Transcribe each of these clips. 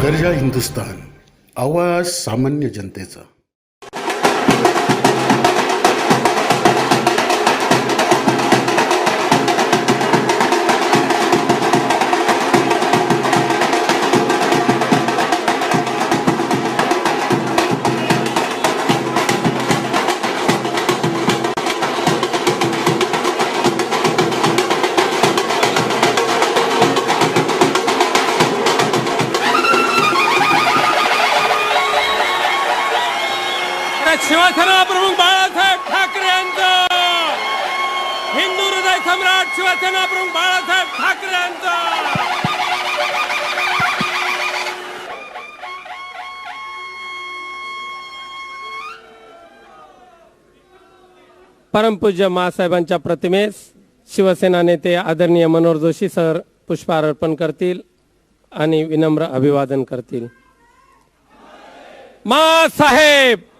गर्जा हिंदुस्तान, आवाज सामान्य जनतेचा. शिवसेना प्रमुख बाळासाहेब ठाकरे यांचं, हिंदू हृदय सम्राट शिवसेना प्रमुख बाळासाहेब ठाकरे यांचं. परमपूज्य मासाहेबांच्या प्रतिमेस शिवसेना नेते आदरणीय मनोहर जोशी सर पुष्पहार अर्पण करतील आणि विनम्र अभिवादन करतील. मासाहेब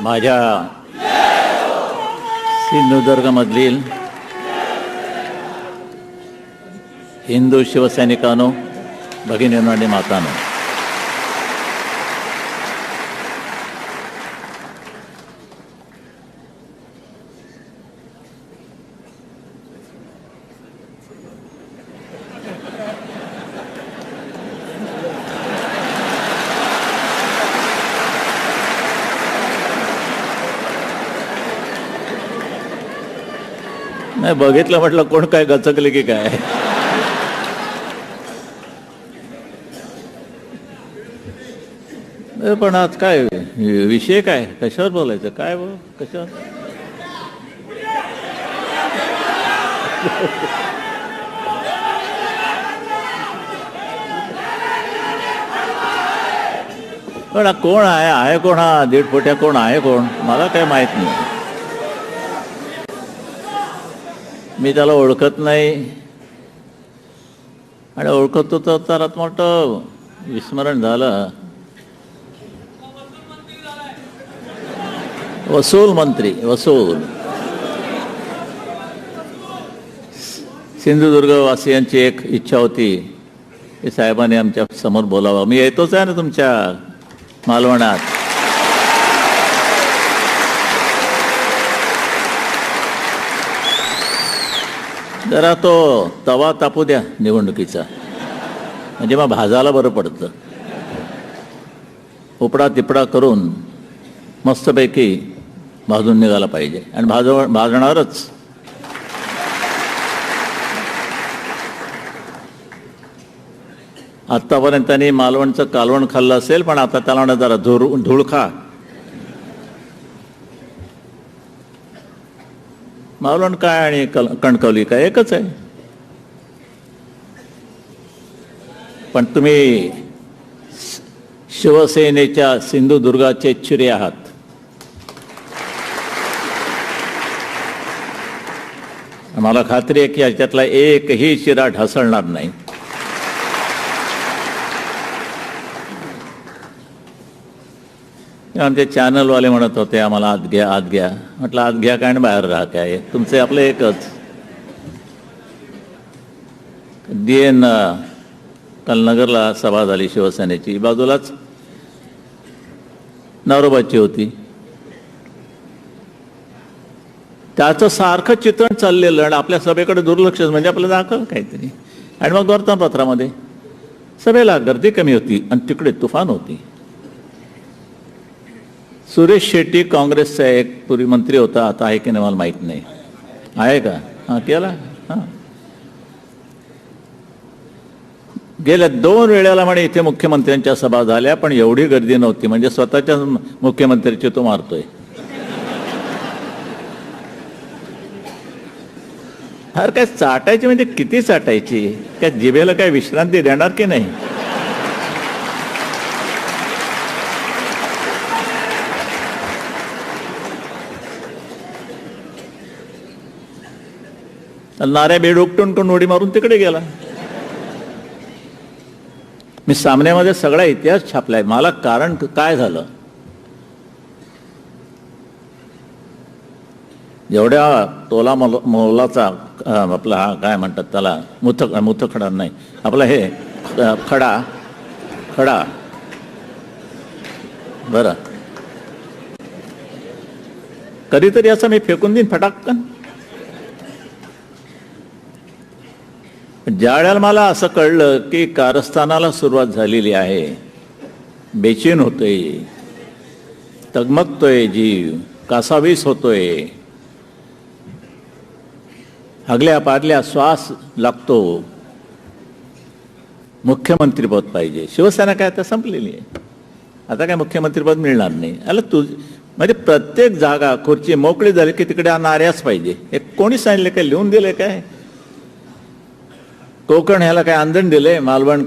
माझ्या सिंधुदुर्गमधील हिंदू शिवसैनिकांनो, भगिनींनो आणि मातांनो, नाही बघितलं म्हटलं कोण काय गचकले की काय. पण आज काय विषय, काय कशावर बोलायचं, काय कशावर. पण कोण आहे कोण, हा 1.5 फुट्या कोण आहे, कोण मला काय माहित नाही. मी त्याला ओळखत नाही आणि ओळखतो तर आता मोठं विस्मरण झालं. वसूल मंत्री, वसूल. सिंधुदुर्गवासियांची एक इच्छा होती की साहेबांनी आमच्या समोर बोलावं. मी येतोच आहे ना तुमच्या मालवणात. जरा तो तवा तापू द्या निवडणुकीचा, म्हणजे मग भाजायला बरं पडतं. उपडा तिपडा करून मस्तपैकी भाजून निघाला पाहिजे आणि भाजणारच. आत्तापर्यंत त्यांनी मालवणचं कालवण खाल्लं असेल, पण आता त्याला जरा धूळ खा. मालवण काय आणि कणकवली काय एकच आहे. पण तुम्ही शिवसेनेच्या सिंधुदुर्गाचे चिरे आहात. मला खात्री आहे की याच्यातला एकही चिरा ढासळणार नाही. आमचे चॅनलवाले म्हणत होते आम्हाला आत घ्या आत घ्या. म्हटलं आत घ्या काय आणि बाहेर राहा काय, तुमचे आपलं एकच. DN काल नगरला सभा झाली शिवसेनेची, बाजूलाच नवरोबाची होती. त्याचं सारखं चित्रण चाललेलं आणि आपल्या सभेकडे दुर्लक्ष, म्हणजे आपल्याला दाखवलं काहीतरी. आणि मग वर्तमानपत्रामध्ये सभेला गर्दी कमी होती आणि तिकडे तुफान होती. सुरेश शेट्टी काँग्रेसचा एक पूर्वी मंत्री होता, आता आहे की नाही मला माहित नाही. आहे का? हां, केला. हां, गेल्या 2 वेळेला म्हणे इथे मुख्यमंत्र्यांच्या सभा झाल्या, पण एवढी गर्दी नव्हती. म्हणजे स्वतःच्या मुख्यमंत्र्याची तो मारतोय. अरे काय चाटायची म्हणजे किती चाटायची? काय जिभेला काय विश्रांती देणार की नाही? नाऱ्या बेडोकटून करून उडी मारून तिकडे गेला. मी सामन्यामध्ये सगळा इतिहास छापलाय. मला कारण काय झालं, जेवढ्या तोला मोलाचा आपला हा काय म्हणतात त्याला, मुथखडा नाही, आपला हे खडा बरं, कधीतरी असं मी फेकून देईन फटाकन. ज्या वेळेला मला असं कळलं की कारस्थानाला सुरुवात झालेली आहे, बेचैन होतोय, तगमगतोय जीव, कासावीस होतोय, हगल्या पाडल्या श्वास लागतो, मुख्यमंत्रीपद पाहिजे. शिवसेना काय आता संपलेली आहे, आता काय मुख्यमंत्रीपद मिळणार नाही. अरे म्हणजे प्रत्येक जागा खुर्ची मोकळी झाली की तिकडे नाऱ्याच पाहिजे. हे कोणी सांगितले, काय लिहून दिले काय? कोकण ह्याला काय आंदण दिले, मालवण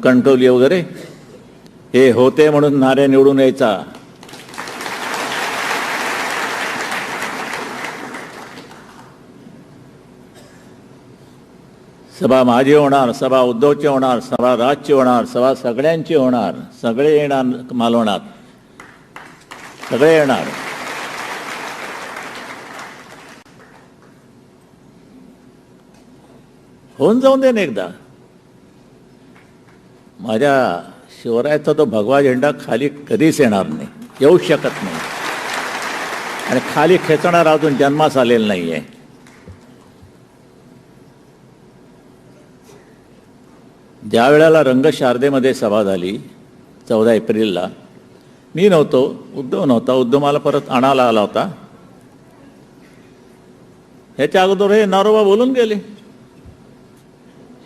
कणकवली वगैरे, हे होते म्हणून नाऱ्या निवडून यायचा. सभा माझी होणार, सभा उद्धवची होणार, सभा राजची होणार, सभा सगळ्यांची होणार, सगळे येणार मालवणात, सगळे येणार. होऊन जाऊन दे ना एकदा. माझ्या शिवरायाचा तो भगवा झेंडा खाली कधीच येणार नाही, येऊ शकत नाही, आणि खाली खेचणार अजून जन्मास आलेला नाहीये. ज्या वेळेला रंगशारदेमध्ये सभा झाली 14 एप्रिलला, मी नव्हतो, उद्धव नव्हता. उद्धव मला परत आणायला आला होता. ह्याच्या अगोदर हे नारोबा बोलून गेले,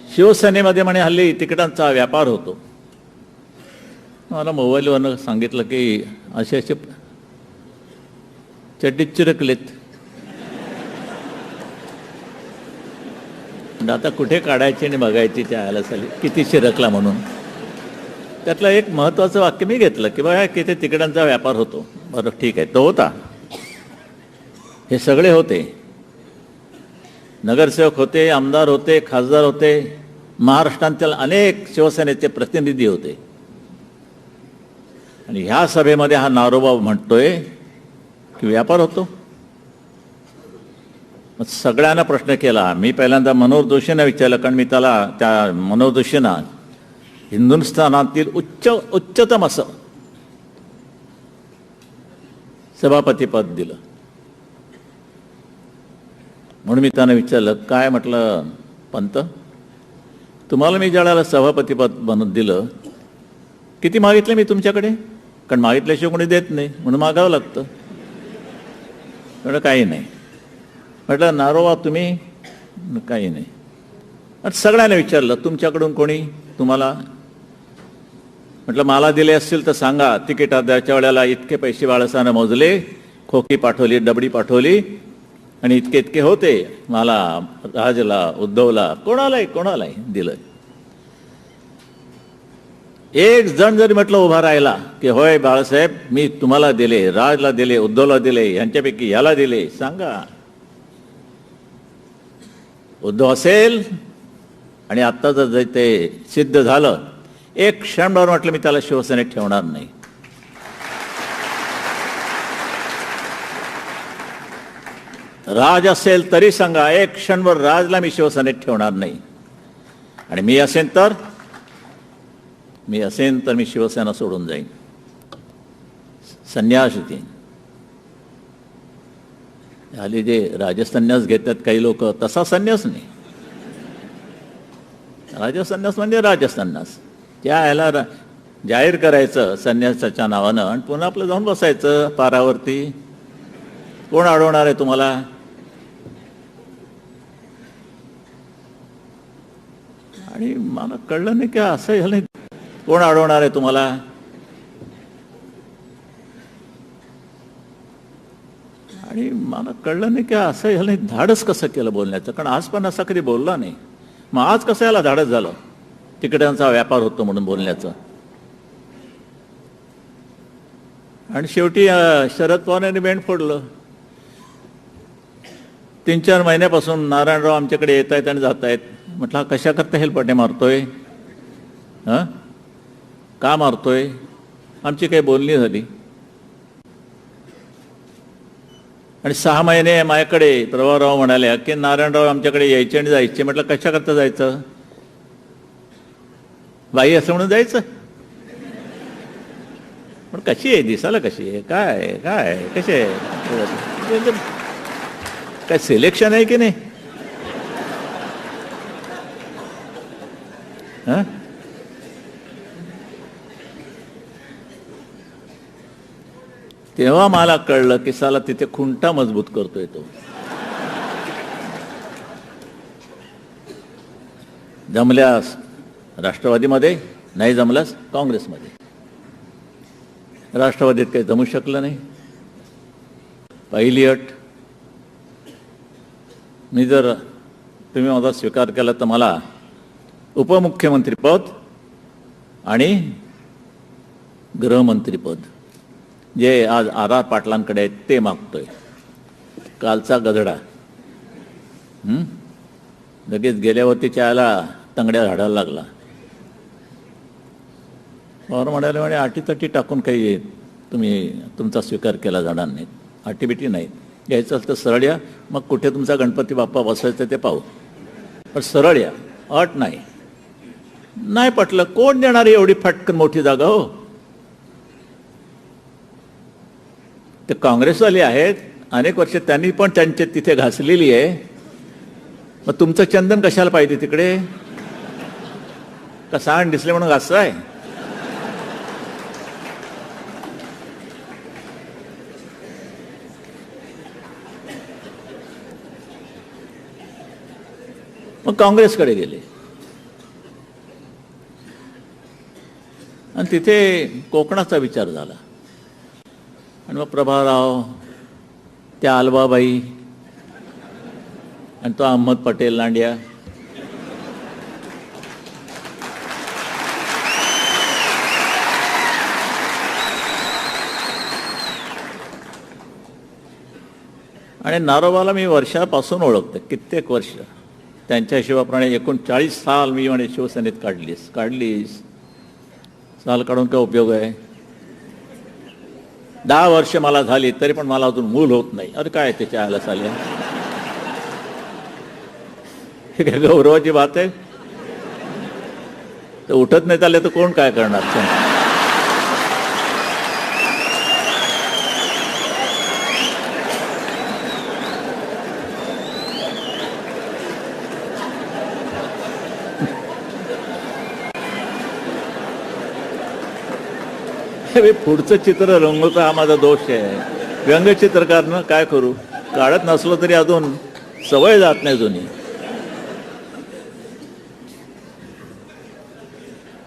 शिवसेनेमध्ये म्हणे हल्ली तिकिटांचा व्यापार होतो. मला मोबाईलवरनं सांगितलं की असे असे चड्डीत चिरकलेत. आता कुठे काढायचे आणि बघायचे त्या आला साली किती चिरकला म्हणून. त्यातलं एक महत्त्वाचं वाक्य मी घेतलं की बघा किती तिकिटांचा व्यापार होतो. बरं ठीक आहे, तो होता. हे सगळे होते, नगरसेवक होते, आमदार होते, खासदार होते, महाराष्ट्रातील अनेक शिवसेनेचे प्रतिनिधी होते. आणि ह्या सभेमध्ये हा नारोबा म्हणतोय की व्यापार होतो. मग सगळ्यांना प्रश्न केला. मी पहिल्यांदा मनोहर जोशींना विचारलं, कारण मी त्याला त्या मनोहर जोशींना हिंदुस्थानातील उच्चतम असं सभापतीपद दिलं. म्हणून मी त्यांना विचारलं, काय म्हटलं पंत, तुम्हाला मी ज्यावेळेला सभापतीपद बनवून दिलं, किती मागितलं मी तुमच्याकडे? कारण मागितल्याशिवाय कोणी देत नाही, म्हणून मागावं लागतं. म्हटलं काही नाही. म्हटलं नारोबा तुम्ही? काही नाही. सगळ्यांना विचारलं, तुमच्याकडून कोणी तुम्हाला? म्हटलं मला दिले असतील तर सांगा. तिकीट द्यायच्या वेळेला इतके पैसे बाळासाहेबांना मोजले, खोकी पाठवली, डबडी पाठवली, आणि इतके इतके होते. मला, राजला, उद्धवला, कोणालाही दिलं. एक जण जरी म्हटलं उभा राहिला की होय बाळासाहेब मी तुम्हाला दिले, राजला दिले, उद्धवला दिले, यांच्यापैकी याला दिले, सांगा. उद्धव असेल आणि आत्ता जर ते सिद्ध झालं, एक क्षणभर म्हटलं मी त्याला शिवसेनेत ठेवणार नाही. राज असेल तरी सांगा, एक क्षणभर राजला मी शिवसेनेत ठेवणार नाही. आणि मी असेन तर मी शिवसेना सोडून जाईन, संन्यास देईन. हल्ली जे राजसन्यास घेतात काही लोक, तसा संन्यास नाही. राजसन्यास म्हणजे राजसन्यास. त्या ह्याला जाहीर करायचं संन्यासाच्या नावानं आणि पुन्हा आपलं जाऊन बसायचं पारावरती. कोण अडवणार आहे तुम्हाला? आणि मला कळलं नाही की असं झालं. कोण अडवणार आहे तुम्हाला? आणि मला कळलं नाही की असं झालं. धाडस कसं केलं बोलण्याचं? कारण आज पण असा कधी बोलला नाही. मग आज कसं याला धाडस झालं? तिकड्यांचा व्यापार होतो म्हणून बोलण्याचं. आणि शेवटी शरद पवारांनी बेंड फोडलं. 3-4 महिन्यापासून नारायणराव आमच्याकडे येत आहेत आणि जात आहेत. म्हटलं हा कशा करता हेलपाटे मारतोय? हां, का मारतोय? आमची काही बोलणी झाली. आणि 6 महिने माझ्याकडे प्रभावराव म्हणाल्या की नारायणराव आमच्याकडे यायचे आणि जायचे. म्हटलं कशा करता जायचं? बाई असं म्हणून जायचं? पण कशी आहे, दिसायला कशी आहे, काय काय कसे आहे? काय सिलेक्शन आहे की नाही? हां, तेव्हा मला कळलं की साला तिथे खुंटा मजबूत करतोय तो. जमल्यास राष्ट्रवादीमध्ये, नाही जमल्यास काँग्रेसमध्ये. राष्ट्रवादीत काही जमू शकलं नाही. पहिली अट, मी जर तुम्ही माझा स्वीकार केला तर मला उपमुख्यमंत्रीपद आणि गृहमंत्रीपद जे आज आर पाटलांकडे आहे ते मागतोय. कालचा गधडा लगेच गेल्यावरती चहाला तंगड्या झाडायला लागला. पवार म्हणे अटीतटी टाकून काही तुम्ही तुमचा स्वीकार केला जाणार नाही. अटीबिटी नाही घ्यायचं तर सरळ या, मग कुठे तुमचा गणपती बाप्पा बसवायचं ते पाहू, पण सरळ या, अट नाही. नाही पटलं, कोण देणार एवढी फटकन मोठी जागा? हो, ते काँग्रेसवाले आहेत, अनेक वर्ष त्यांनी पण त्यांच्या तिथे घासलेली आहे. मग तुमचं चंदन कशाला पाहिजे तिकडे? का सांड दिसले म्हणून घासाय? मग काँग्रेसकडे गेले आणि तिथे कोकणाचा विचार झाला. आणि मग प्रभाराव, त्या अलवाबाई आणि तो अहमद पटेल लांड्या, आणि नारोबाला मी वर्षापासून ओळखते, कित्येक वर्ष. त्यांच्या हिशोबाप्रमाणे एकूण 40 साल मी म्हणे शिवसेनेत काढलीस. साल काढून काय उपयोग आहे? 10 वर्ष मला झाली तरी पण मला अजून मूल होत नाही. अरे काय त्याच्या आला चालल्या? हे काय गौरवाची बात आहे? तर उठत नाही चालले तर कोण काय करणार? पुढचं चित्र रंगवता हा माझा दोष आहे. व्यंगचित्रकारनं काय करू, काढत नसलो तरी अजून सवय जात नाही जुनी.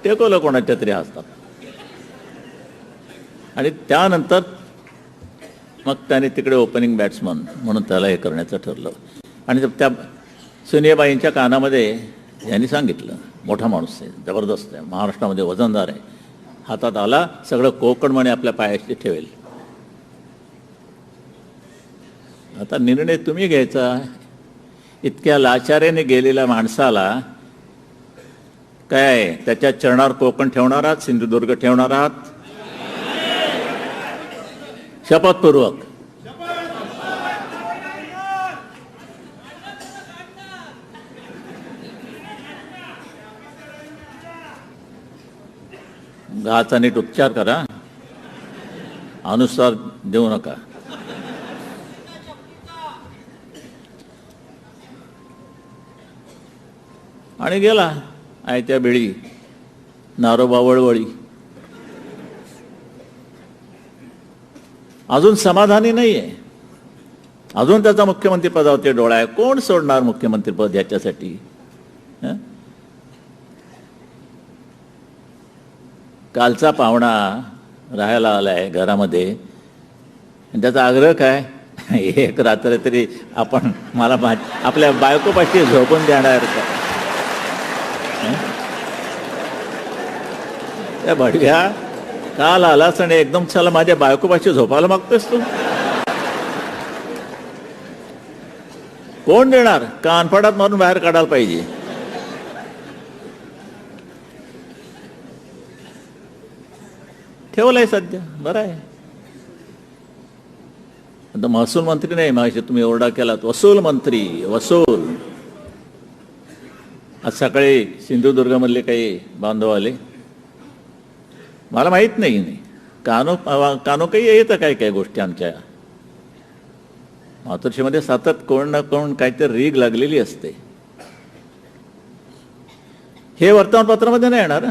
टेकवलं कोणाच्या तरी असतात. आणि त्यानंतर मग त्याने तिकडे ओपनिंग बॅट्समन म्हणून त्याला हे करण्याचं ठरलं. आणि त्या सुनेबाईंच्या कानामध्ये यांनी सांगितलं, मोठा माणूस आहे, जबरदस्त आहे, महाराष्ट्रामध्ये वजनदार आहे, हातात आला सगळं कोकण म्हणे आपल्या पायाशी ठेवेल. आता निर्णय तुम्ही घ्यायचा. इतक्या लाचार्याने गेलेल्या माणसाला काय त्याच्या चरणावर कोकण ठेवणार आहात, सिंधुदुर्ग ठेवणार आहात? शपथपूर्वक. घाचा नीट उपचार करा, अनुसार देऊ नका. आणि गेला आयत्या बेळी नारोबा वळवळी. अजून समाधानी नाहीये, अजून त्याचा मुख्यमंत्री पदावरती डोळा आहे. कोण सोडणार मुख्यमंत्रीपद याच्यासाठी? हं? कालचा पाहुणा राहायला आलाय घरामध्ये आणि त्याचा आग्रह काय, एक रात्र तरी आपण मला आपल्या बायकोपाशी झोपून देणार का? त्या भडग्या, काल आलास आणि एकदम चला माझ्या बायकोपाशी झोपायला मागतोस तू? कोण देणार? कानफडात मारून बाहेर काढायला पाहिजे. ठेवलंय सध्या, बरं आहे. आता महसूल मंत्री नाही, माहिती तुम्ही ओरडा केलात, वसूल मंत्री, वसूल. आज सकाळी सिंधुदुर्गमधले काही बांधव आले, मला माहित नाही कानो काही येतं काय काय गोष्टी आमच्या मातोश्रीमध्ये सतत कोण ना कोण काहीतरी रीग लागलेली असते. हे वर्तमानपत्रामध्ये नाही येणार.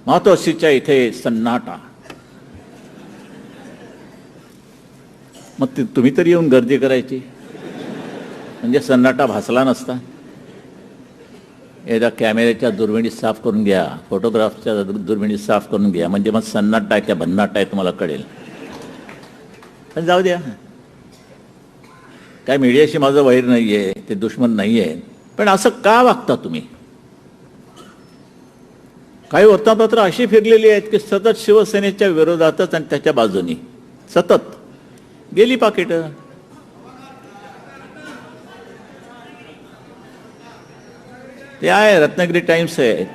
मातोश्रीच्या इथे सन्नाटा. मग तुम्ही तरी येऊन गर्दी करायची, म्हणजे सन्नाटा भासला नसता. एकदा कॅमेऱ्याच्या दुर्बिणी साफ करून घ्या, फोटोग्राफच्या दुर्बिणी साफ करून घ्या, म्हणजे मग सन्नाटा आहे त्या भन्नाटा आहे तुम्हाला कळेल. पण जाऊ द्या, काय मीडियाशी माझं वैर नाहीये, ते दुश्मन नाहीये, पण असं का वागता तुम्ही? काही वर्तमानपत्र अशी फिरलेली आहेत की सतत शिवसेनेच्या विरोधातच आणि त्याच्या बाजूनी सतत गेली पाकिटं. ते आहे, रत्नागिरी टाइम्स आहे.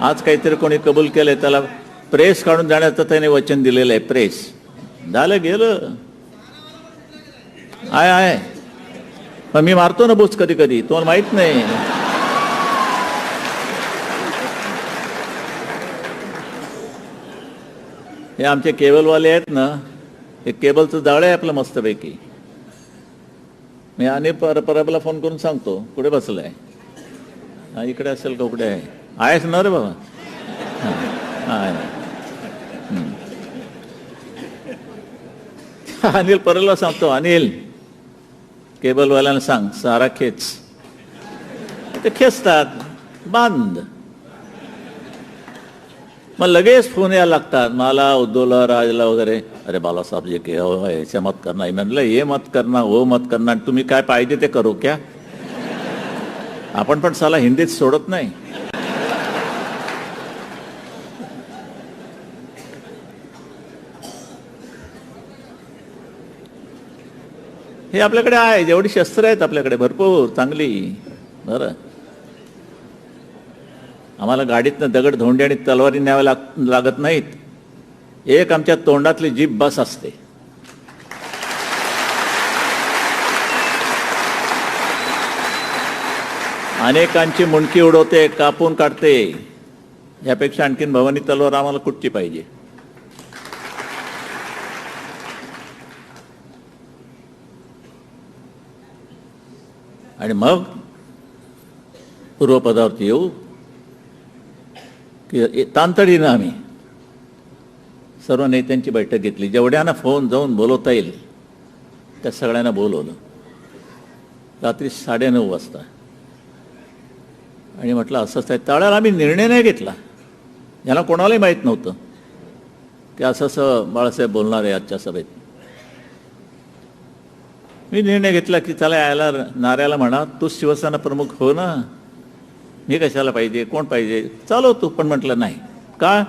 आज काहीतरी कोणी कबूल केलंय, त्याला प्रेस काढून जाण्याचं त्याने वचन दिलेलं आहे. प्रेस झालं गेलं आहे. पण मी मारतो ना बुच कधी कधी, तुम्हाला माहित नाही. हे आमचे केबलवाले आहेत ना, हे केबलचं जाळं आहे आपलं मस्तपैकी. मी आणि परबला फोन करून सांगतो कुठे बसलाय. हा, इकडे असेल का, कुठे आहे? आहेस ना रे बाबा? अनिल परबला सांगतो, अनिल केबलवाल्यांना सांग सारा खेच. ते खेचतात, बंद. मग लगेच फोन यायला लागतात मला, उद्धवला, राजला वगैरे. अरे बालासाहेब जे के हो ऐसे मत करना. म्हणलं ये मत करना, वो मत करना, तुम्ही काय पाहिजे ते करू क्या? आपण पण साला हिंदीत सोडत नाही. हे आपल्याकडे आहे, जेवढी शस्त्र आहेत आपल्याकडे भरपूर चांगली. बरं, आम्हाला गाडीतनं दगड, धोंडे आणि तलवारी न्यावे लागत नाहीत. एक आमच्या तोंडातली जीभ बस असते. अनेकांची मुंडकी उडवते, कापून काढते. यापेक्षा आणखीन भवानी तलवार आम्हाला कुठची पाहिजे? आणि मग पूर्वपदावरती येऊ की तांतडीनं आम्ही सर्व नेत्यांची बैठक घेतली. जेवढ्यांना फोन जाऊन बोलवता येईल त्या सगळ्यांना बोलवलं रात्री 9:30 वाजता. आणि म्हटलं असंच आहे. त्यावेळेला आम्ही निर्णय नाही घेतला, यांना कोणालाही माहीत नव्हतं की असं बाळासाहेब बोलणार आहे आजच्या सभेत. मी निर्णय घेतला की चला यायला नाऱ्याला म्हणा तू शिवसेना प्रमुख हो ना, मी कशाला पाहिजे, कोण पाहिजे, चालव तू. पण म्हटलं नाही. का?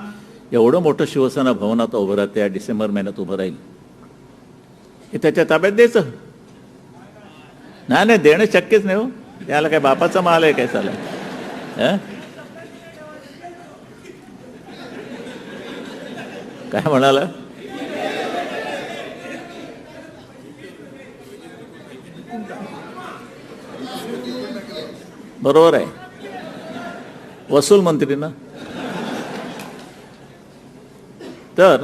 एवढं मोठं शिवसेना भवन आता उभं राहते, या डिसेंबर महिन्यात उभं राहील, हे त्याच्या ताब्यात द्यायचं? नाही देणं शक्यच नाही हो. त्याला काय बापाचा माल आहे काय चालला? काय म्हणाला? बरोबर आहे, वसूल मंत्री ना. तर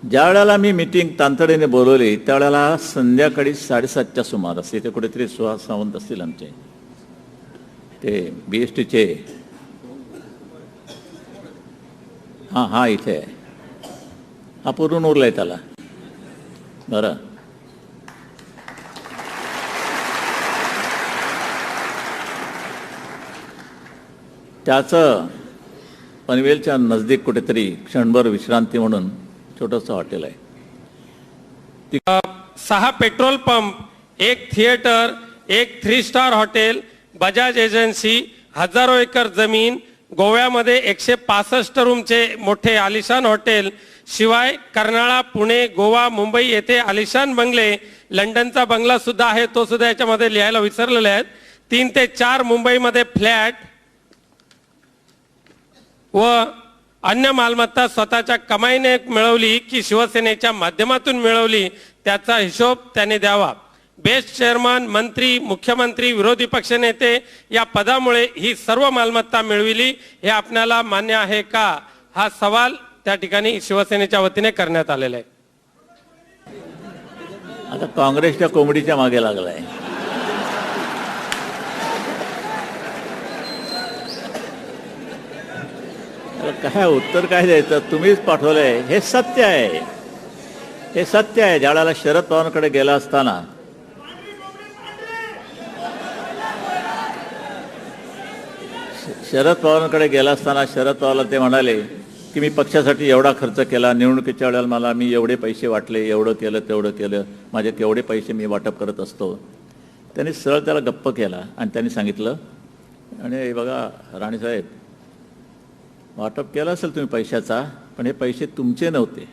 ज्या वेळेला मी मीटिंग तांतडीने बोलवली त्यावेळेला संध्याकाळी 7:30च्या सुमारास इथे कुठेतरी सुहास सावंत असतील आमचे, ते BSTचे हां हा इथे आहे. हा पुरून उरलाय त्याला. बरं, त्याचं पनवेलच्या नजदीक कुठेतरी क्षणभर विश्रांती म्हणून छोटंसं हॉटेल आहे. 6 petrol pump, 1 theatre, 1 3 star hotel, Bajaj agency, हजारो एकर जमीन, गोव्यामध्ये 165 रूमचे मोठे आलिशान हॉटेल, शिवाय कर्नाळा, पुणे, गोवा, मुंबई येथे आलिशान बंगले, लंडनचा बंगला सुद्धा आहे, तो सुद्धा याच्यामध्ये लिहायला विसरलेले आहेत. 3 ते 4 मुंबईमध्ये फ्लॅट व अन्य मालमत्ता स्वतःच्या कमाईने मिळवली की शिवसेनेच्या माध्यमातून मिळवली, त्याचा हिशोब त्याने द्यावा. बेस्ट चेअरमन, मंत्री, मुख्यमंत्री, विरोधी पक्षनेते या पदामुळे ही सर्व मालमत्ता मिळविली, हे आपल्याला मान्य आहे का, हा सवाल त्या ठिकाणी शिवसेनेच्या वतीने करण्यात आलेला आहे. आता काँग्रेसच्या कोंबडीच्या मागे लागलाय. काय उत्तर काय द्यायचं, तुम्हीच पाठवलंय. हे सत्य आहे, हे सत्य आहे. ज्यावेळेला शरद पवारांकडे गेला असताना शरद पवारांना ते म्हणाले की मी पक्षासाठी एवढा खर्च केला, निवडणुकीच्या वेळेला मला मी एवढे पैसे वाटले, एवढं केलं तेवढं केलं, माझे केवढे पैसे मी वाटप करत असतो. त्यांनी सरळ त्याला गप्प केला आणि त्यांनी सांगितलं, आणि बघा राणीसाहेब, वाटप केलं असेल तुम्ही पैशाचा, पण हे पैसे तुमचे नव्हते,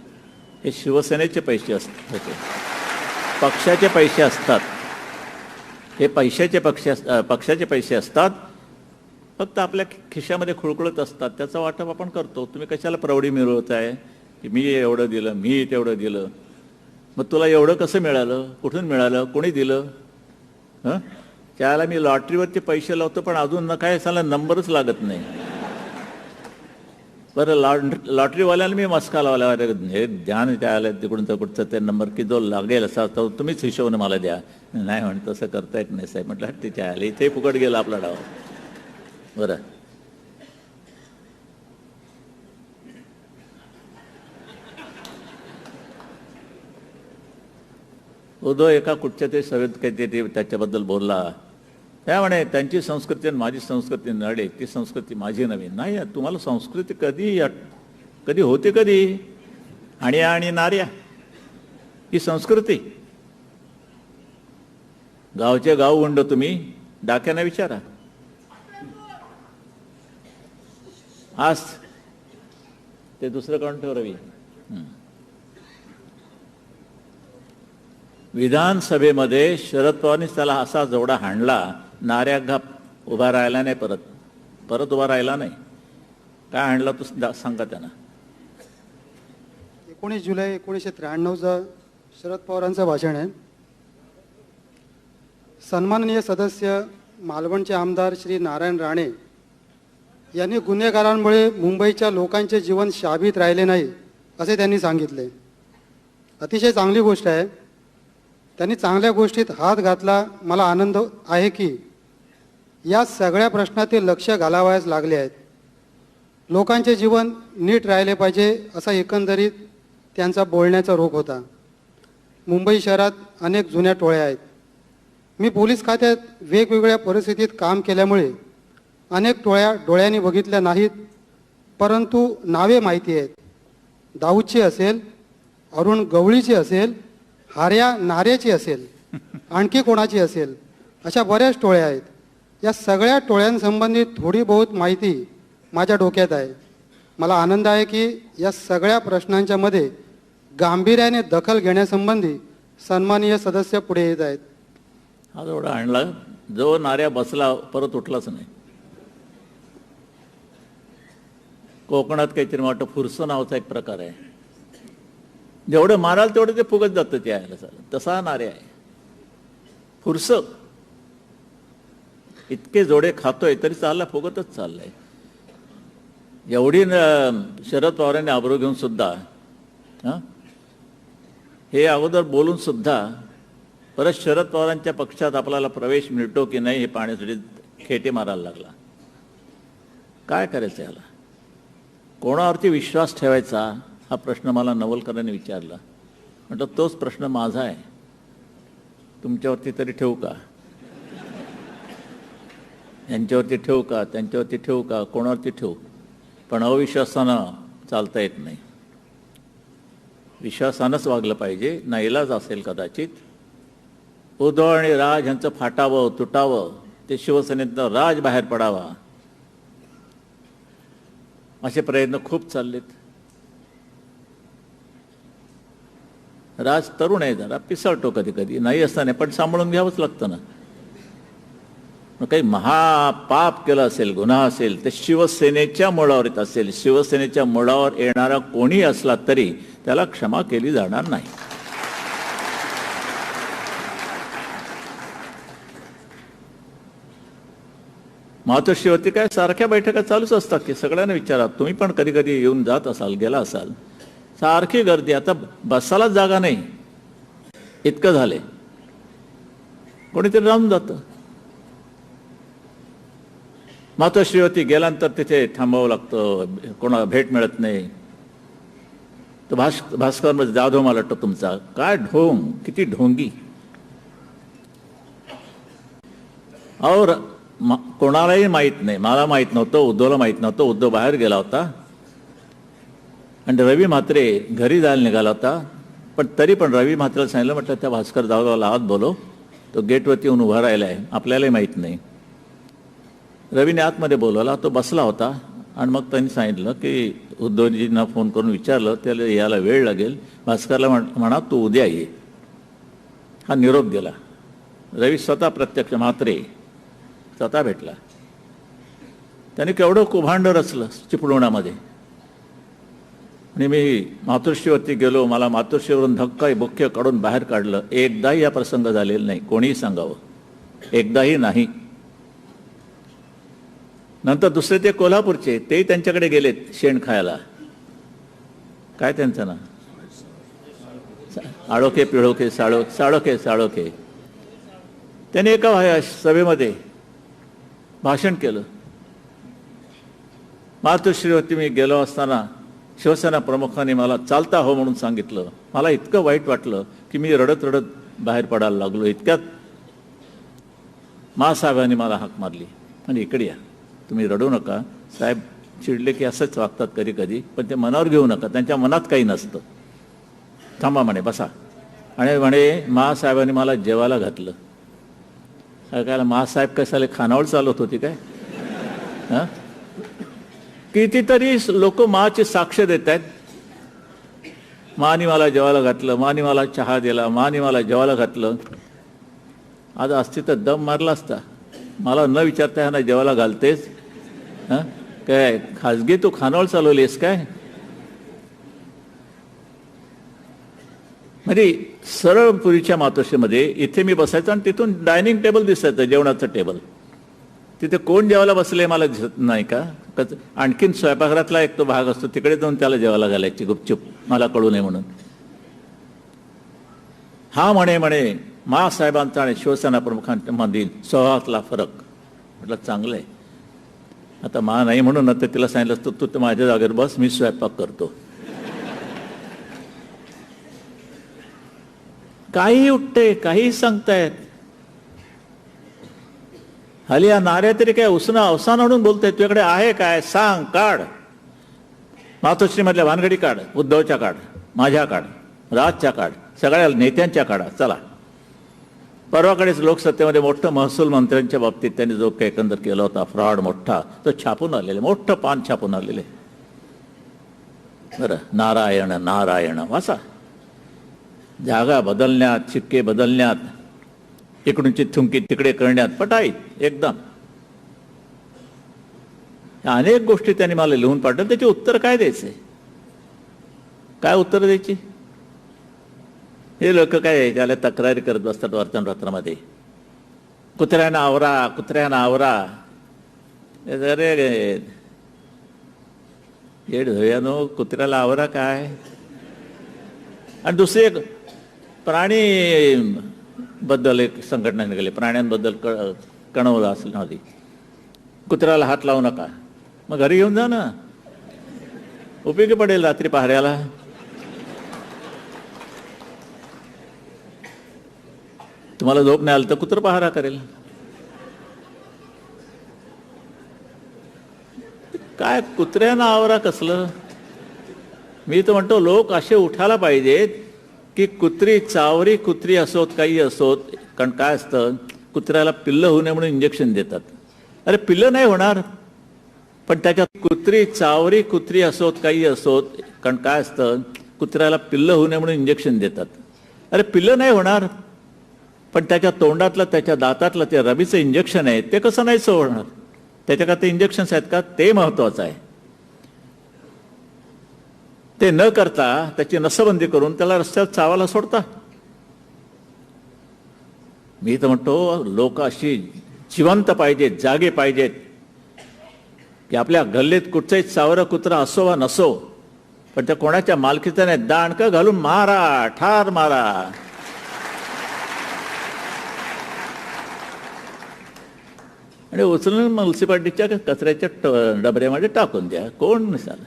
हे शिवसेनेचे पैसे होते, पक्षाचे पैसे असतात. हे पक्षाचे पैसे असतात, फक्त आपल्या खिशामध्ये खुळखुळत असतात. त्याचं वाटप आपण करतो. तुम्ही कशाला प्रौढी मिळवताय की मी एवढं दिलं, मी तेवढं दिलं. मग तुला एवढं कसं मिळालं, कुठून मिळालं, कोणी दिलं? हं, त्याला मी लॉटरीवरती पैसे लावतो, पण अजून न काय साला नंबरच लागत नाही. बरं, लॉटरीवाल्याला मी मस्का लावला, हे ध्यान त्याला तिकडून कुठचं ते नंबर की जो लागेल असा तो तुम्हीच हिशोबाने मला द्या. नाही म्हण, तसं करता येत नाही साहेब. म्हटलं तिच्या आले, इथे फुकट गेला आपला डाव. बरं, उद्धव एका कुठच्या तरी सभेत काहीतरी त्याच्याबद्दल बोलला. त्यामुळे त्यांची संस्कृती आणि माझी संस्कृती नडे, ती संस्कृती माझी नवी नाही. तुम्हाला संस्कृती कधी होते, कधी आणि नार्या ही संस्कृती. गावचे गाव उंड तुम्ही डाक्यांना विचारा. आज ते दुसरं कोण ठेव रवी. विधानसभेमध्ये शरद पवारांनी त्याला असा जोडा हाणला, नाऱ्या घाप उभा राहिला नाही, परत उभा राहिला नाही. काय हाणला तू सांगा त्यांना. 19 जुलै 1993 शरद पवारांचं भाषण आहे. सन्माननीय सदस्य मालवणचे आमदार श्री नारायण राणे यांनी गुन्हेगारांमुळे मुंबईच्या लोकांचे जीवन शाबीत राहिले नाही असे त्यांनी सांगितले. अतिशय चांगली गोष्ट आहे. त्यांनी चांगल्या गोष्टीत हात घातला. मला आनंद आहे की या सगळ्या प्रश्नात ते लक्ष घालावयास लागले आहेत. लोकांचे जीवन नीट राहिले पाहिजे असा एकंदरीत त्यांचा बोलण्याचा रोख होता. मुंबई शहरात अनेक जुन्या टोळ्या आहेत. मी पोलीस खात्यात वेगवेगळ्या परिस्थितीत काम केल्यामुळे अनेक टोळ्या डोळ्यांनी बघितल्या नाहीत, परंतु नावे माहिती आहेत. दाऊदची असेल, अरुण गवळीची असेल, हार्या नाऱ्याची असेल, आणखी कोणाची असेल, अशा बऱ्याच टोळ्या आहेत. या सगळ्या टोळ्यांसंबंधित थोडी बहुत माहिती माझ्या डोक्यात आहे. मला आनंद आहे की या सगळ्या प्रश्नांच्या मध्ये गांभीर्याने दखल घेण्यासंबंधी सन्माननीय सदस्य पुढे येत आहेत. हा जोडा आणला, जो नाऱ्या बसला परत उठलाच नाही. कोकणात काहीतरी वाटतं फुरसं नावाचा एक प्रकार आहे. जेवढं माराल तेवढं ते फुगत जातं ते आहे. तसा नारे आहे फुरसं. इतके जोडे खातोय तरी चालला, फुगतच चाललाय. एवढी शरद पवारांनी आबरू घेऊन सुद्धा, हे अगोदर बोलून सुद्धा परत शरद पवारांच्या पक्षात आपल्याला प्रवेश मिळतो की नाही हे पाहण्यासाठी खेटे मारायला लागला. काय करायचं याला? कोणावरती विश्वास ठेवायचा हा प्रश्न मला नवलकरांनी विचारला. म्हटलं तोच प्रश्न माझा आहे, तुमच्यावरती तरी ठेवू का, यांच्यावरती ठेवू का, त्यांच्यावरती ठेवू का, कोणावरती ठेवू. पण अविश्वासानं चालता येत नाही, विश्वासानंच वागलं पाहिजे. नाईलाज असेल कदाचित. उद्धव आणि राज यांचं फाटावं तुटावं, ते शिवसेनेतनं राज बाहेर पडावा, असे प्रयत्न खूप चाललेत. राज तरुण आहे, जरा पिसळतो कधी कधी, नाही असताना पण सांभाळून घ्यावंच लागतं ना. काही महापाप केलं असेल, गुन्हा असेल, तर शिवसेनेच्या मुळावर येत असेल, शिवसेनेच्या मुळावर येणारा कोणी असला तरी त्याला क्षमा केली जाणार नाही. मातोश्रीवरती काय सारख्या बैठका चालूच असतात की, सगळ्यांना विचारा. तुम्ही पण कधी कधी येऊन जात असाल, गेला असाल. सारखी गर्दी, आता बसायलाच जागा नाही इतकं झाले. कोणीतरी राहून जातं. मातोश्रीवरती गेल्यानंतर तिथे थांबावं लागतं, कोणाला भेट मिळत नाही. तर भास्कर जाधव मला वाटतं तुमचा, काय ढोंग, किती ढोंगी. और कोणालाही माहीत नाही, मला माहीत नव्हतं, उद्धवला माहीत नव्हतं. उद्धव बाहेर गेला होता आणि रवी म्हात्रे घरी जायला निघाला होता. पण तरी पण रवी म्हात्रेला सांगितलं, म्हटलं त्या भास्कर जाधवला आत बोलव, तो गेटवरती येऊन उभा राहिला आहे, आपल्यालाही माहीत नाही. रवीने आतमध्ये बोलवला, तो बसला होता. आणि मग त्यांनी सांगितलं की उद्धवजींना फोन करून विचारलं, त्याला यायला वेळ लागेल, भास्करला म्हणा तू उद्या ये. हा निरोप दिला. रवी स्वतः प्रत्यक्ष म्हात्रे स्वतः भेटला. त्याने केवढं कुभांड रचलं चिपळुणामध्ये. आणि मी मातोश्रीवरती गेलो, मला मातोश्रीवरून धक्का बुक्के काढून बाहेर काढलं. एकदाही हा प्रसंग झालेला नाही, कोणीही सांगावं, एकदाही नाही. नंतर दुसरे ते कोल्हापूरचे, तेही त्यांच्याकडे गेलेत शेण खायला. काय त्यांचं ना, आळोखे पिळोखे साळोखे साळोखे. त्याने एका सभेमध्ये भाषण केलं. मातोश्रीवरती मी गेलो असताना शिवसेना प्रमुखांनी मला चालता हो म्हणून सांगितलं. मला इतकं वाईट वाटलं की मी रडत रडत बाहेर पडायला लागलो. इतक्यात मासाहेबांनी मला हाक मारली आणि इकडे या, तुम्ही रडू नका. साहेब चिडले की असंच वागतात कधी कधी, पण ते मनावर घेऊ नका, त्यांच्या मनात काही नसतं. थांबा म्हणे, बसा. आणि म्हणे मासाहेबांनी मला जेवायला घातलं. काय मासाहेब कशाला खानावळ चालवत होती काय? हां, कितीतरी लोक माची साक्ष देत आहेत. मानी मला जेवायला घातलं, मानी मला चहा दिला, मानी मला जेवायला घातलं. आज असती तर दम मारला असता. मला न विचारता ह्यांना जेवायला घालतेस? हां, काय खाजगी तू खानावळ चालवलीस काय? म्हणजे सरळ पुरीच्या मातोश्रीमध्ये इथे मी बसायचं आणि तिथून डायनिंग टेबल दिसायचं, जेवणाचं टेबल. तिथे कोण जेवायला बसले मला दिसत नाही का? आणखीन स्वयंपाकघरातला एक तो भाग असतो, तिकडे जाऊन त्याला जेवायला घालायची गुपचूप, मला कळू नये म्हणून. हा म्हणे मासाहेबांचा आणि शिवसेना प्रमुखांमधील स्वभावातला फरक. म्हटलं चांगलं आहे. आता मा नाही म्हणून आता तिला सांगितलं असतं, तू तर माझ्या जागेवर बस, मी स्वयंपाक करतो. काही उठते, काही सांगतायत. हल्ली या नाऱ्या तरी काय उसणं अवसान आणून बोलतायत. तुझ्याकडे आहे काय सांग, काढ. मातोश्रीमधल्या भानगडी काढ, उद्धवच्या काढ, माझ्या काढ, राजच्या काढ, सगळ्या नेत्यांच्या काढा. चला, परवाकडेच लोकसत्तेमध्ये मोठं महसूल मंत्र्यांच्या बाबतीत त्यांनी जो काही एकंदर केला होता फ्रॉड मोठा, तो छापून आलेले, मोठं पान छापून आलेले. बरं, नारायण नारायण वाचा. जागा बदलण्यात, शिक्के बदलण्यात, इकडूनची थुंकी तिकडे करण्यात पटाईत एकदम. अनेक गोष्टी त्यांनी मला लिहून पाठवल्या. त्याची उत्तर काय द्यायचे? काय उत्तर द्यायची? हे लोक काय त्याला तक्रारी करत बसतात वर्तमानपत्रामध्ये. कुत्र्यानं आवरा, कुत्र्यानं आवरा. अरे येड धोयानो, कुत्र्याला आवरा काय? आणि दुसरी एक प्राणी बद्दल एक संघटना निघाली, प्राण्यांबद्दल कणवलं असेल आधी. कुत्र्याला हात लावू नका. मग घरी घेऊन जा ना. उपयोगी पडेल रात्री पहाऱ्याला. तुम्हाला झोप नाही आलं तर कुत्र पहारा करेल. काय कुत्र्यांना आवरा कसलं. मी तर म्हणतो लोक असे उठायला पाहिजेत की कुत्री चावरी कुत्री असोत काही असोत. कारण काय असतं, कुत्र्याला पिल्लं होऊ नये म्हणून इंजेक्शन देतात. अरे पिल्लं नाही होणार, पण त्याच्यात कुत्री चावरी कुत्री असोत काही असोत. कारण काय असतं, कुत्र्याला पिल्लं होऊ नये म्हणून इंजेक्शन देतात. अरे पिल्लं नाही होणार, पण त्याच्या तोंडातलं त्याच्या दातातलं ते रबीचं इंजेक्शन आहे ते कसं नाही होणार. त्याच्याकडे ते इंजेक्शन्स आहेत का, ते महत्वाचं आहे. ते न करता त्याची नसबंदी करून त्याला रस्त्यावर चावायला सोडता. मी तर म्हणतो लोक अशी जिवंत पाहिजेत, जागे पाहिजेत की आपल्या गल्लीत कुठचंही चावरं कुत्रा असो वा नसो, पण त्या कोणाच्या मालकीचं नाही, दांडकं घालून मारा, ठार मारा. आणि उचलून म्युन्सिपाल्टीच्या कचऱ्याच्या डबऱ्यामध्ये टाकून द्या. कोण नसाल.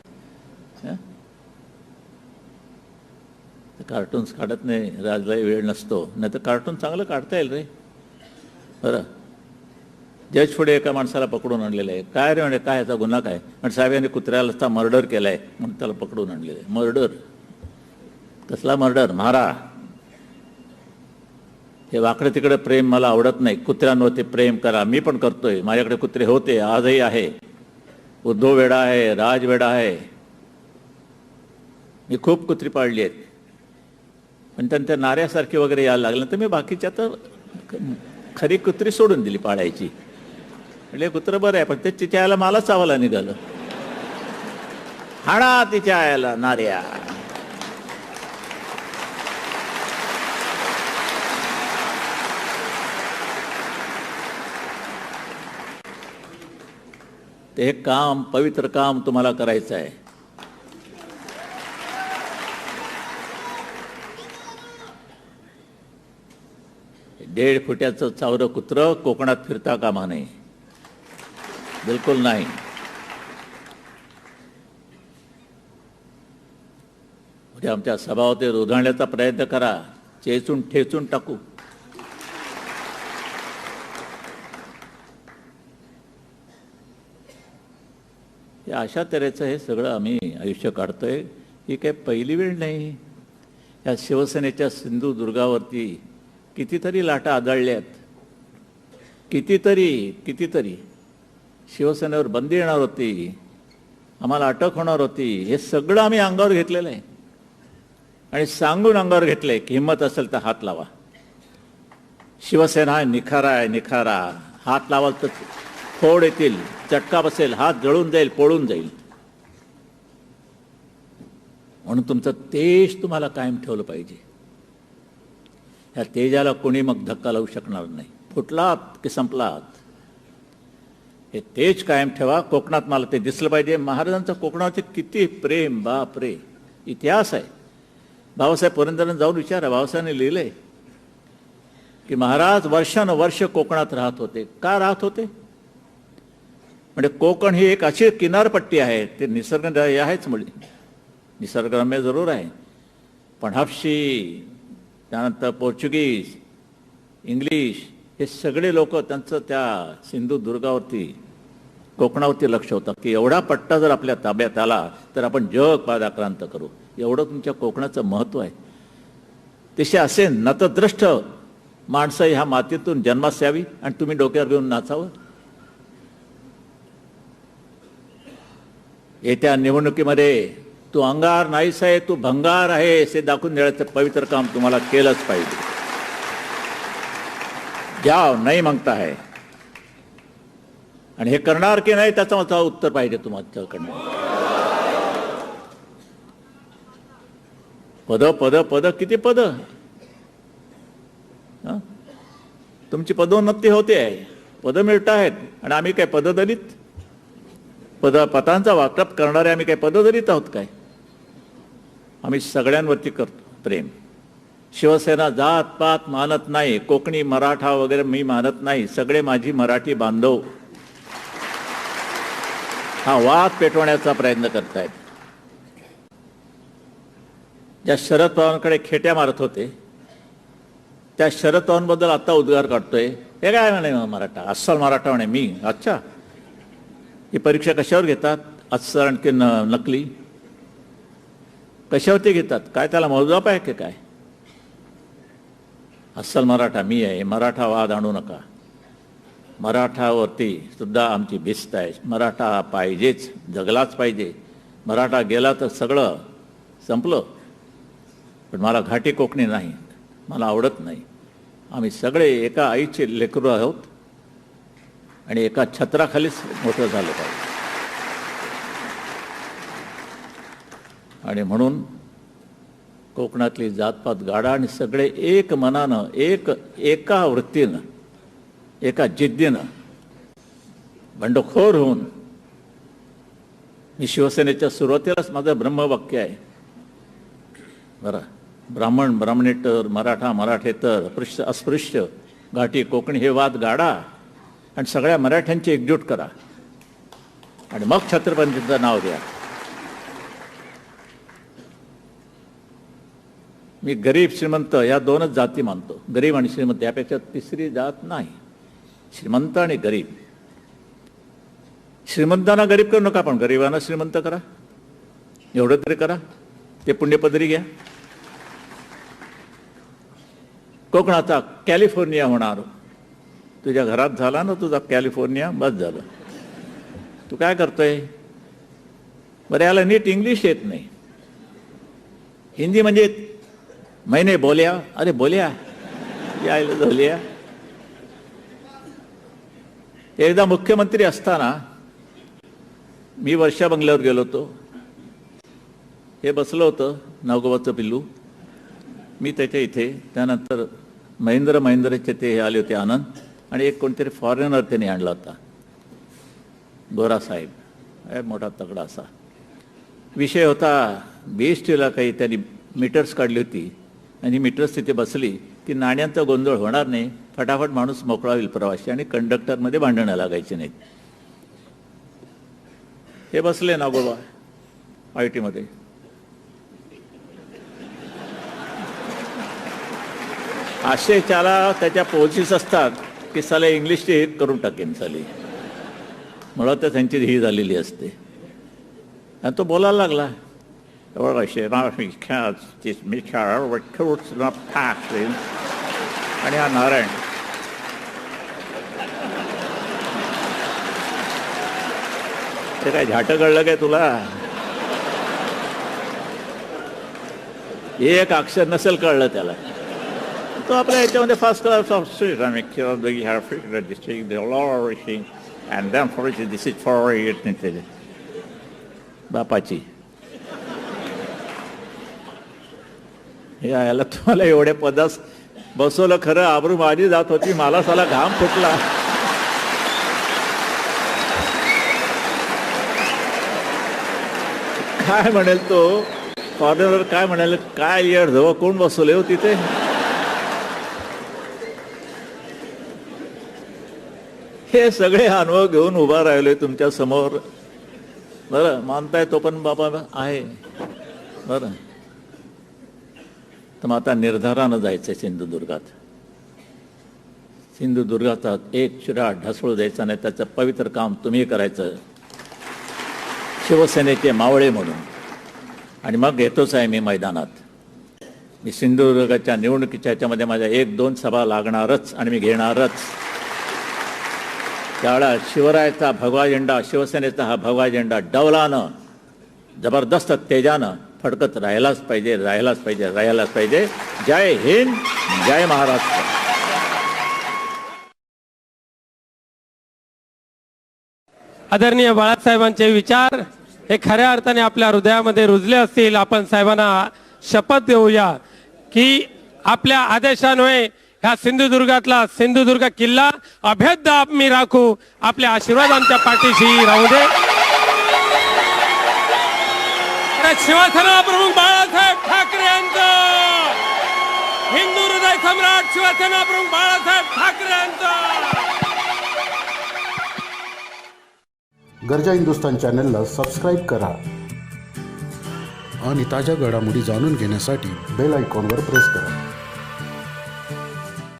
कार्टून्स काढत नाही, राजलाही वेळ नसतो. नाही तर कार्टून चांगलं काढता येईल रे. बरं, जज पुढे एका माणसाला पकडून आणलेलं आहे. काय रे म्हणजे काय याचा गुन्हा काय. आणि साहेब यांनी कुत्र्याला मर्डर केलाय म्हणून त्याला पकडून आणलेलं आहे. मर्डर कसला मर्डर, मारा. हे वाकडं तिकडे प्रेम मला आवडत नाही. कुत्र्यांवरती प्रेम करा. मी पण करतोय. माझ्याकडे कुत्रे होते, आजही आहे. उद्धव वेडा आहे, राज वेडा आहे. मी खूप कुत्री पाळली आहेत. पण त्यांच्या नाऱ्यासारखी वगैरे यायला लागलं तर मी बाकीच्या तर खरी कुत्री सोडून दिली पाळायची. म्हणजे कुत्रं बरं आहे, पण ते तिच्या आयला मला चावायला निघालं. हाणा तिच्या आयला नाऱ्या. ते हे काम, पवित्र काम तुम्हाला करायचं आहे. दीड फुट्याचं चावरं कुत्रं कोकणात फिरता कामा नये. बिलकुल नाही. म्हणजे आमच्या सभावते उधळण्याचा प्रयत्न करा. चेचून ठेचून टाकू. या अशा तऱ्हेचं हे सगळं आम्ही आयुष्य काढतोय. ही काही पहिली वेळ नाही. या शिवसेनेच्या सिंधुदुर्गावरती कितीतरी लाटा आदळल्यात. कितीतरी शिवसेनेवर बंदी येणार होती, आम्हाला अटक होणार होती. हे सगळं आम्ही अंगावर घेतलेलं आहे आणि सांगून अंगावर घेतलंय की हिंमत असेल तर हात लावा. शिवसेना निखारा आहे, निखारा. हात लावाल तर फोड येतील, चटका बसेल, हात जळून जाईल, पोळून जाईल. म्हणून तुमचं तेज तुम्हाला कायम ठेवलं पाहिजे. या तेजाला कोणी मग धक्का लावू शकणार नाही. फुटलात की संपलात. हे तेज कायम ठेवा. कोकणात मला ते दिसलं पाहिजे. महाराजांचं कोकणाचे किती प्रेम, बाप रे. इतिहास आहे. बाबासाहेब पुरंदरेंना जाऊन विचारा. बाबासाहेबांनी लिहिलंय की महाराज वर्षानुवर्ष कोकणात राहत होते. का राहत होते म्हणजे कोकण ही एक अशी किनारपट्टी आहे. ते निसर्गरम्य आहेच, म्हणजे निसर्गरम्य जरूर आहे, पण हबशी, त्यानंतर पोर्चुगीज, इंग्लिश हे सगळे लोक त्यांचं त्या सिंधुदुर्गावरती, कोकणावरती लक्ष होतं की एवढा पट्टा जर आपल्या ताब्यात आला तर आपण जग पादाक्रांत करू. एवढं तुमच्या कोकणाचं महत्त्व आहे. तसे असे नतद्रष्ट माणसं ह्या मातीतून जन्मास यावी आणि तुम्ही डोक्यावर घेऊन नाचावं. येत्या निवडणुकीमध्ये तू अंगार नाहीस आहे, तू भंगार आहे हे दाखवून देण्याचं पवित्र काम तुम्हाला केलंच पाहिजे. जाव नाही मागता है आणि हे करणार की नाही त्याचं मला उत्तर पाहिजे तुमच्याकडनं. पद पद पद किती पद. तुमची पदोन्नती होते आहे, पद मिळत आहेत आणि आम्ही काय पददलित, पदांचा वाटप करणारे आम्ही काय पददलित आहोत काय. आम्ही सगळ्यांवरती करतो प्रेम. शिवसेना जात पात मानत नाही, कोकणी मराठा वगैरे मी मानत नाही. सगळे माझी मराठी बांधव हा वाद पेटवण्याचा प्रयत्न करतायत. ज्या शरद पवारांकडे खेट्या मारत होते त्या शरद पवारांबद्दल आता उद्गार काढतोय, हे काय म्हणे मराठा, अस्सल मराठा म्हणे मी. अच्छा, ही परीक्षा कशावर घेतात? अस्सल आणखी नकली कशावरती घेतात? काय त्याला मोजमाप आहे की काय? अस्सल मराठा मी आहे, मराठा वाद आणू नका. मराठावरती सुद्धा आमची भिस्त आहे. मराठा पाहिजेच, जगलाच पाहिजे. मराठा गेला तर सगळं संपलं. पण मला घाटी कोकणी नाही, मला आवडत नाही. आम्ही सगळे एका आईचे लेकरू आहोत आणि एका छत्राखालीच मोठं झालं पाहिजे. आणि म्हणून कोकणातली जातपात गाडा आणि सगळे एक मनानं, एका वृत्तीनं, एका जिद्दीनं बंडखोर होऊन, मी शिवसेनेच्या सुरुवातीलाच माझं ब्रह्मवाक्य आहे बरं, ब्राह्मण ब्राह्मणेतर, मराठा मराठेतर, अस्पृश्य अस्पृश्य, घाटी कोकणी हे वाद गाडा आणि सगळ्या मराठ्यांची एकजूट करा आणि मग छत्रपतींचं नाव द्या. मी गरीब श्रीमंत या दोनच जाती मानतो. गरीब आणि श्रीमंत यापेक्षा तिसरी जात नाही. श्रीमंत आणि गरीब. श्रीमंतांना गरीब करू नका, पण गरिबांना श्रीमंत करा. एवढं तरी करा, ते पुण्यपदरी घ्या. कोकणाचा कॅलिफोर्निया होणार. तुझ्या घरात झाला ना तुझा कॅलिफोर्निया, बस झालं. तू काय करतोय? बरं, याला नीट इंग्लिश येत नाही. हिंदी म्हणजे मैंने बोल्या, अरे बोल्या यायला बोल्या. एकदा मुख्यमंत्री असताना मी वर्षा बंगल्यावर गेलो होतो. हे बसलं होतं नागोबाचं पिल्लू, मी त्याच्या इथे. त्यानंतर महेंद्रचे ते हे आले होते आनंद, आणि एक कोणतरी फॉरेनर त्यांनी आणला होता, गोरा साहेब, मोठा तगडा असा. विषय होता BSTला काही त्यांनी मीटर्स काढली होती आणि मीटर्स तिथे बसली की नाण्यांचा गोंधळ होणार नाही, फटाफट माणूस मोकळा होईल प्रवासी, आणि कंडक्टरमध्ये भांडणं लागायची नाहीत. हे बसले नागोबा ITमध्ये. असे त्याला त्याच्या पोझिस असतात की साले इंग्लिशची हित करून टाकेन साली, मुळात तर त्यांची ही झालेली असते. आणि तो बोलायला लागला, आणि हा नारायण ते काय झाटं कळलं काय तुला? एक अक्षर नसेल कळलं त्याला. तो आपल्या याच्यामध्ये first class of and them for this is for it बापाची. हे याला तुम्हाला एवढ्या पदास बसवलं, खरं आबरू माझी जात होती, मला साला घाम फुटला. काय म्हणेल तो फॉरेनर, काय म्हणाल, काय यार जवळ कोण बसवले हो तिथे? हे सगळे अनुभव घेऊन उभा राहिलोय तुमच्या समोर. बरं, मानताय तो पण बाबा आहे बरं. तर मग आता निर्धारानं जायचं सिंधुदुर्गात. सिंधुदुर्गाचा एक शिरा ढासळू द्यायचा नाही, त्याचं पवित्र काम तुम्ही करायचं शिवसेनेचे मावळे म्हणून. आणि मग येतोच आहे मी मैदानात. मी सिंधुदुर्गाच्या निवडणुकीच्या ह्याच्यामध्ये माझ्या 1-2 सभा लागणारच आणि मी घेणारच. त्यावेळेला शिवरायाचा भगवा झेंडा, शिवसेनेचा हा भगवा झेंडा डौलानं, जबरदस्त तेजानं फडकत राहायलाच पाहिजे, राहायलाच पाहिजे, राहायलाच पाहिजे. जय हिंद, जय महाराष्ट्र. आदरणीय बाळासाहेबांचे विचार हे खऱ्या अर्थाने आपल्या हृदयामध्ये रुजले असतील. आपण साहेबांना शपथ देऊया की आपल्या आदेशान्वये ह्या सिंधुदुर्गातला सिंधुदुर्ग किल्ला अभेद्य आम्ही राखू. आपले आशीर्वाद आमच्या पाठीशी राहू दे. शिवसेना प्रमुख बाळासाहेब ठाकरे यांचं, हिंदू हृदय सम्राट शिवसेना प्रमुख बाळासाहेब ठाकरे यांचं. गर्जा हिंदुस्तान चॅनलला सबस्क्राईब करा. आणि ताज्या घडामोडी जाणून घेण्यासाठी बेल आयकॉनवर प्रेस करा.